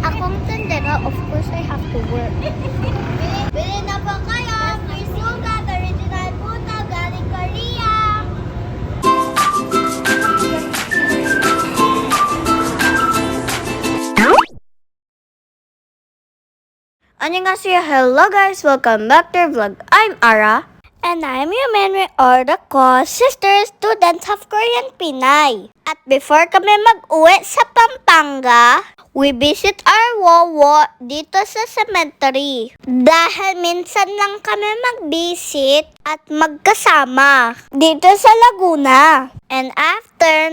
akong tendera, of course I have to work. Bili na po kayo, free sugat, original puta, galing Korea. Annyeonghaseyo, hello guys, welcome back to our vlog. I'm Ara. And I'm Yumin, or the co-sister students of Korean Pinay. At before kami mag-uwi sa Pampanga, we visit our wowo dito sa cemetery. Dahil minsan lang kami mag-visit at magkasama dito sa Laguna. And after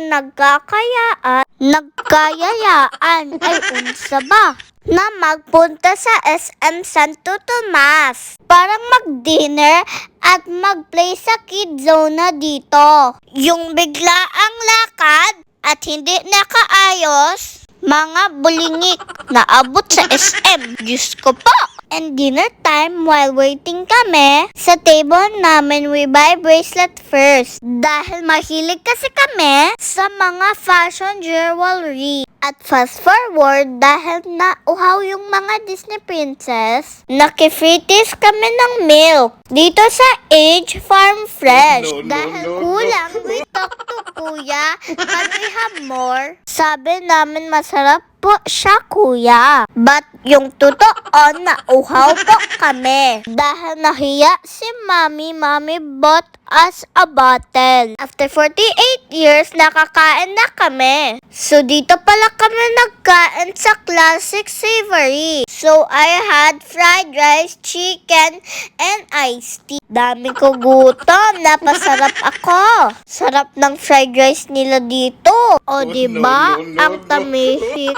nagkayayaan ay unsa ba? Na magpunta sa SM Santo Tomas para mag-dinner at mag-play sa kid zone na dito. Yung biglaang lakad at hindi nakaayos, mga bulingik na abot sa SM. Diyos ko po! And dinner time, while waiting kami, sa table namin we buy bracelet first. Dahil mahilig kasi kami sa mga fashion jewelry. At fast forward, dahil nauhaw yung mga Disney princess, nakifritis kami ng milk dito sa Age Farm Fresh. Dahil kulang, we talk to kuya, can we have more? Sabi namin masarap po siya kuya. But yung totoo, nauhaw po kami. Dahil nahiya si mami bought us a bottle. After 48 years, nakakain na kami. So dito pala kami nagkain sa Classic Savory. So I had fried rice, chicken, and iced tea. Dami ko gutom, napasarap ako. Sarap ng fried rice nila dito. O diba? Ang tamihik,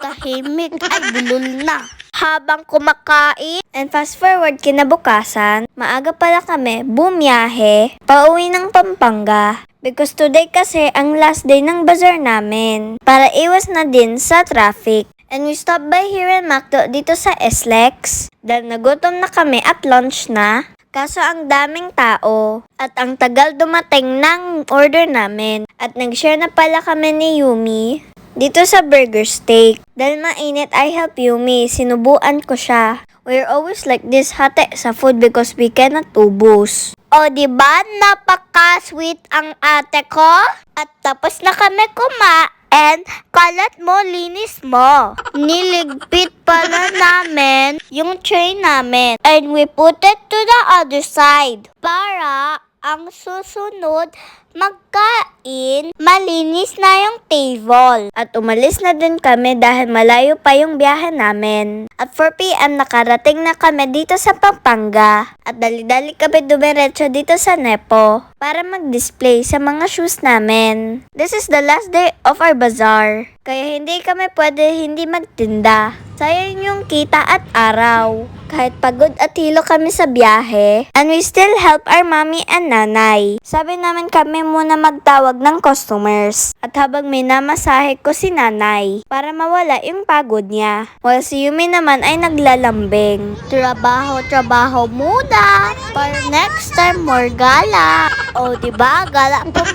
tahimik, ay bulol na. Habang kumakain, and fast forward kinabukasan, maaga pala kami bumiyahe pauwi ng Pampanga. Because today kasi ang last day ng bazaar namin para iwas na din sa traffic. And we stopped by here in Macdo dito sa SLEX dahil nagutom na kami at lunch na. Kaso ang daming tao at ang tagal dumating ng order namin at nag-share na pala kami ni Yumi dito sa burger steak. Dahil mainit, I help Yumi. Sinubuan ko siya. We're always like this hate sa food because we cannot ubos. O diba, napaka-sweet ang ate ko? At tapos na kami kumain, kalat mo, linis mo. Niligpit pala namin yung tray namin. And we put it to the other side. Para ang susunod magkain, malinis na yung table. At umalis na din kami dahil malayo pa yung biyahe namin. At 4 PM nakarating na kami dito sa Pampanga. At dali-dali kami dumiretso dito sa Nepo para mag-display sa mga shoes namin. This is the last day of our bazaar. Kaya hindi kami pwede hindi magtinda. Sayang yung kita at araw. Kahit pagod at hilo kami sa biyahe, and we still help our mommy and nanay. Sabi namin kami muna magtawag ng customers. At habang minamasahe ko si nanay, para mawala yung pagod niya. While si Yumi naman ay naglalambing. Trabaho muna. Para next time, more gala. O diba, gala po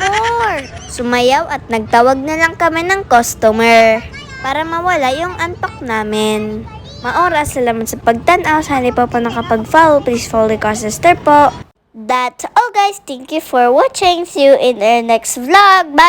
more. Sumayaw at nagtawag na lang kami ng customer. Para mawala yung antok namin. Maoras, salamat sa pagtanaw. Sana po nakapag-follow. Please follow the sister po. That's all guys. Thank you for watching. See you in our next vlog. Bye!